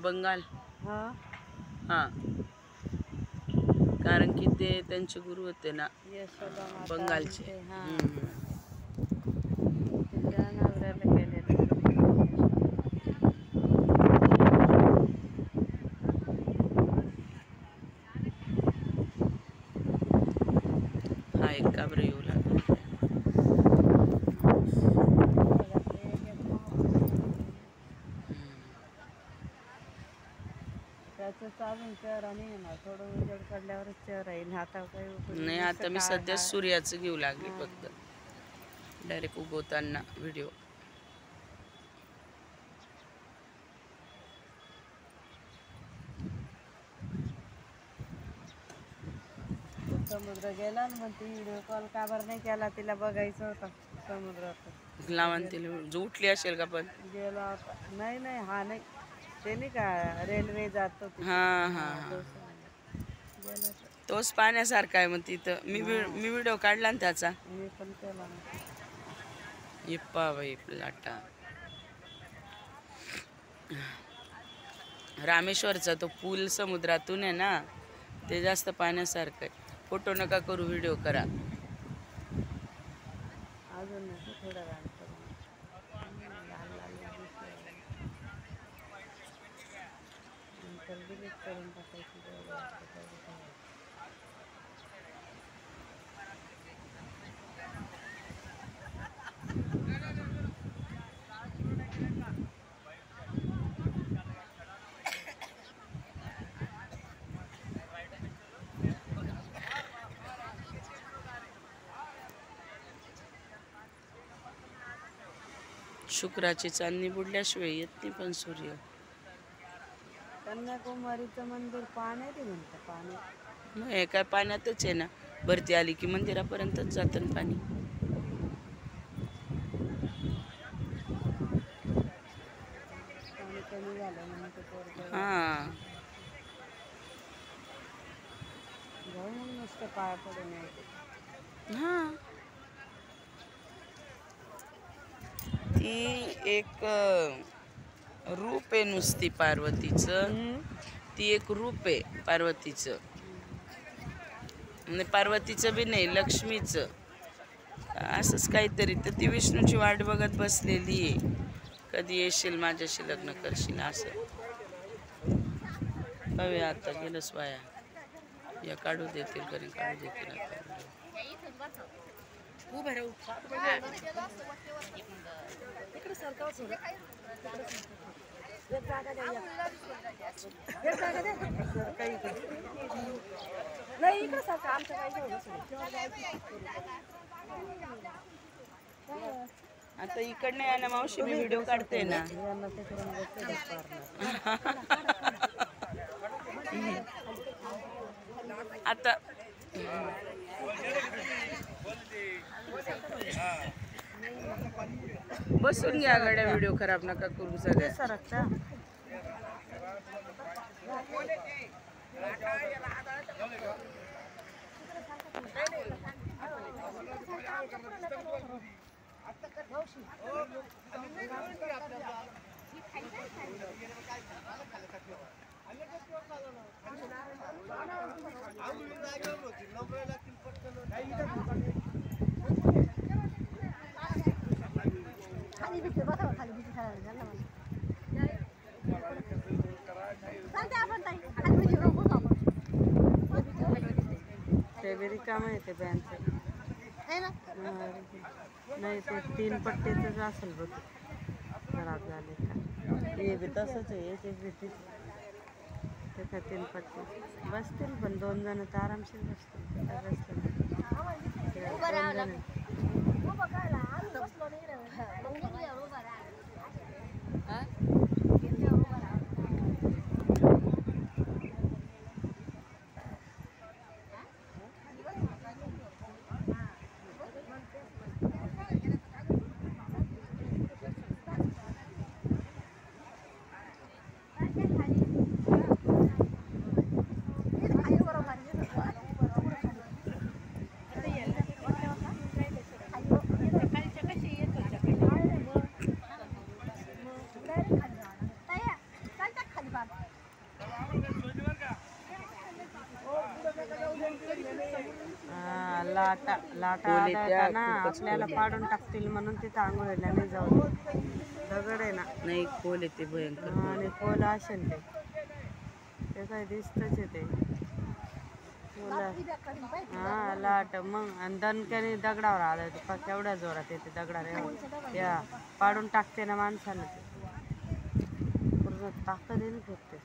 बंगाल हा हां, कारण की ते त्यांचे गुरु होते ना यशोदा माता बंगालचे. ते हा हम्म. तिच्या नवऱ्याला केलेलं. हा एक का बरं येऊ लागला. त्याचं अजून चेहरा नाही येणार, थोडं उजेड पडल्यावरच चेहरा येईल. आता काही नाही, नुसतं आता मी काळ सध्या काळ. सूर्याचं घेऊ लागली हा फक्त, डायरेक्ट उगवताना व्हिडिओ. समुद्र गेला ना, मग ती व्हिडिओ कॉल का बरं नाही केला, तिला बघायचं होतं समुद्रात. लावण तिला जो उठली असेल का पण. गेला होता. नाही नाही, हा नाही, ते नाही का रेल्वे जात होती ती. हां हां हा हां, तो समुद्र गेला तर. तोच पाण्यासारखा आहे. मग तिथं मी व्हिडिओ काढला ना त्याचा. मी पण केला ना. इप्पा बाई लाटा. रामेश्वरचा तो पूल समुद्रातून आहे ना, ते जास्त पाण्यासारखं आहे. फोटो नका करू, व्हिडिओ करा. अजून नको, थोड्या वेळानं करू. लाल लाल दिसलं नंतर डिलीट करून टाकायची, जेवढं वाटतं तेवढं ठेवायचं. शुक्राची चांदणी बुडल्याशिवाय येत नाही पण सूर्य. कन्याकुमारीचं मंदिर पाण्यात आहे म्हणतं, पाण्यात. मग हे काय पाण्यातच आहे ना, भरती आली की मंदिरापर्यंतच जातं ना पाणी. पाणी कमी झालं म्हणून ते पोरगं हां, जाऊ मग नुसतं पाया पडून यायचं. हां. ती एक रूप आहे नुसती पार्वतीचं. ती एक रूप आहे पार्वतीचं. म्हणजे पार्वतीचं बी नाही, लक्ष्मीचं असंच काहीतरी. तर ती विष्णूची वाट बघत बसलेली आहे, कधी येशील माझ्याशी लग्न करशील असं. हवे आता गेलंच वाया. या काढू देतील, कधी काढू देतील आता. आता इकडनं या ना मावशी, मी व्हिडिओ काढते ना. आता बसून घ्या गड्या, व्हिडिओ खराब नका करू सगळ्या. सरकता ते बी रिकामं आहे ते बँडचं. नाही, ते 3 पट्टीचंच असेल बघ, खराब झाले का. हे बी तसंच आहे, एक भीतीच. ते काय 3 पट्टी बसतील, पण 2 जण तर आरामशीर बसतील. काय बसतील 2 जण. लाटा लाटा खोल येत्या, आढळताना खूपच आपल्याला खोल. पाडून टाकतील म्हणून तिथं आंघोळीला नाही जाऊ देत. दगड आहे ना. नाही खोल येते भयंकर खोल आणि आहे. खोल असेल ते काय दिसतच आहे ते. हा लाट मग आणि दणक्याने दगडावर आलं केवढ्या जोरात येते दगडावर त्या पाडून टाकते ना माणसाला ते पूर्ण ताकदीने फेकते.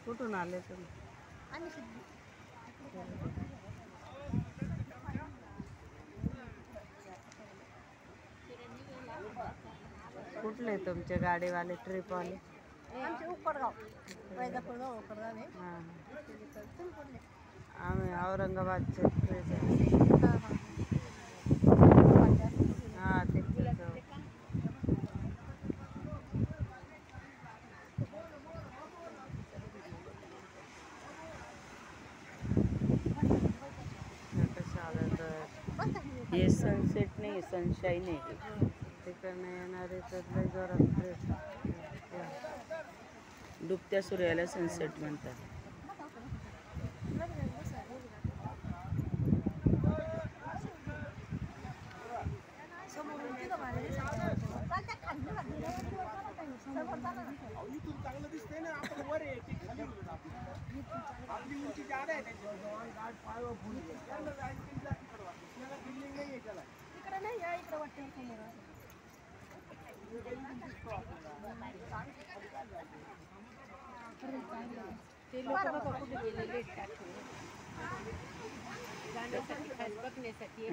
कुठून आले तुम्ही? कुठले तुमचे गाडीवाले ट्रिपवाले? हां आम्ही औरंगाबादचे ट्रिप हां ते कसं आलं तर हे सनसेट नाही सनशाईन आहे. तिकडनं येणारे तर लय जोरात ट्रिप. डुबत्या सूर्याला सनसेट म्हणतात.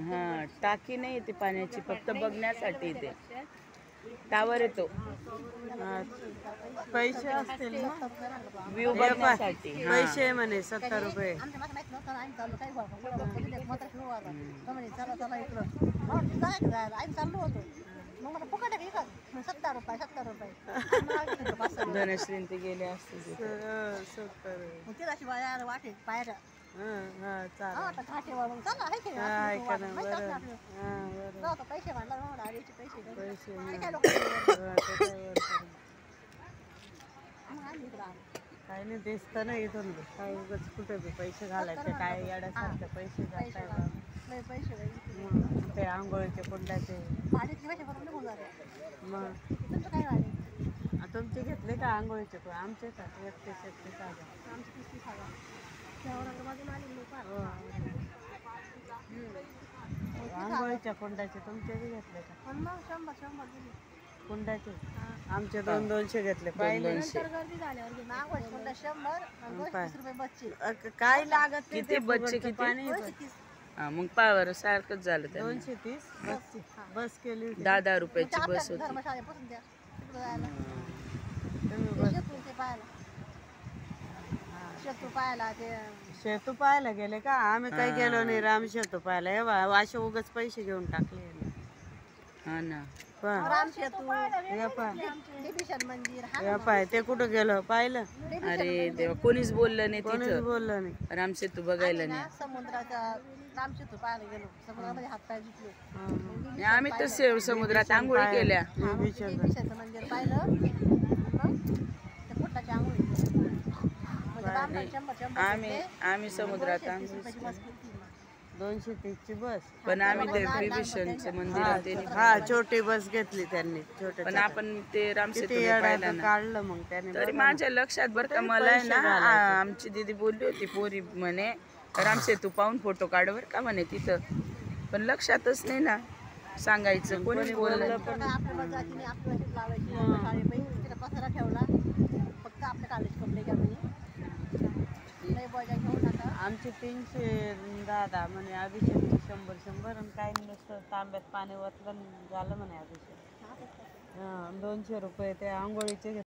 हा टाकी नाही येते पाण्याची फक्त बघण्यासाठी येते. टावर येतो पैसे असतील ना व्ह्यू बघण्यासाठी. हा. पैसे म्हणे 70 रुपये. धनश्री ते गेले असते तिथे. 70 हां चालेल. काय नाही दिसतं ना इथून काय उगाच कुठे बी पैसे घालायचे काय येण्यासारखे पैसे जाताय ते आंघोळीचे कुंडाचे मग तुमचे घेतले का आंघोळीचे आमचे का 31,000 आंघोळीच्या कुंडाचे तुमचे बी घेतले का कुंडाचे? आमचे 200 घेतले. पाहिले 200 काय लागत नाही किती ते बच्चे फुकटचं किती? पाणी हा मग पावर सारखंच झालं त्यांना. 230 बस केली होती. 10 रुपयाची बस होती. शेतू पाहायला गेले का? आम्ही काही गेलो नाही राम शेतू पाहायला. हे बा असे उगाच पैसे घेऊन टाकले. हा ना पाय ते कुठं गेलं पाहिलं? अरे देवा कोणीच बोललं नाही कोणीच तिथं. बोललं नाही. रामसेतू बघायला नाही. समुद्राच्या रामसेतू पाहायला गेलो. समुद्रामध्ये हात पाय धुतले. आणि आम्ही तर समुद्रात आंघोळी केल्या. देवीचं मंदिर पाहिलं. मग त्या फुटाची आंघोळी केली. म्हणजे बापरे 100 आम्ही समुद्रात आंघोळी केली. 230 ची बस. पण आम्ही ते विभीषणचं मंदिर आहे ते नाही. हा छोटी बस घेतली त्यांनी. पण आपण ते रामसेतू किती नाही पाहिला येडा ना. काढलं मग त्याने. तरी माझ्या लक्षात बरं का मला आहे ना आमची दीदी बोलली होती पोरी म्हणे रामसेतू पाहून फोटो काढ बरं का म्हणे तिथं. पण लक्षातच नाही ना सांगायचं कोणी बोललं पण. आपल्या जातीने आपल्या लावायची शाळेपायी पसारा ठेवला. फक्त आपल्या कॉलेज कपडे घ्या म्हणे. लय बजा घेऊन नका. आमचे 300 दादा म्हणे अभिषेकचे 100 आणि काय नुसतं तांब्यात पाणी ओतलं झालं म्हणे अभिषेक. 200 रुपये ते आंघोळीचे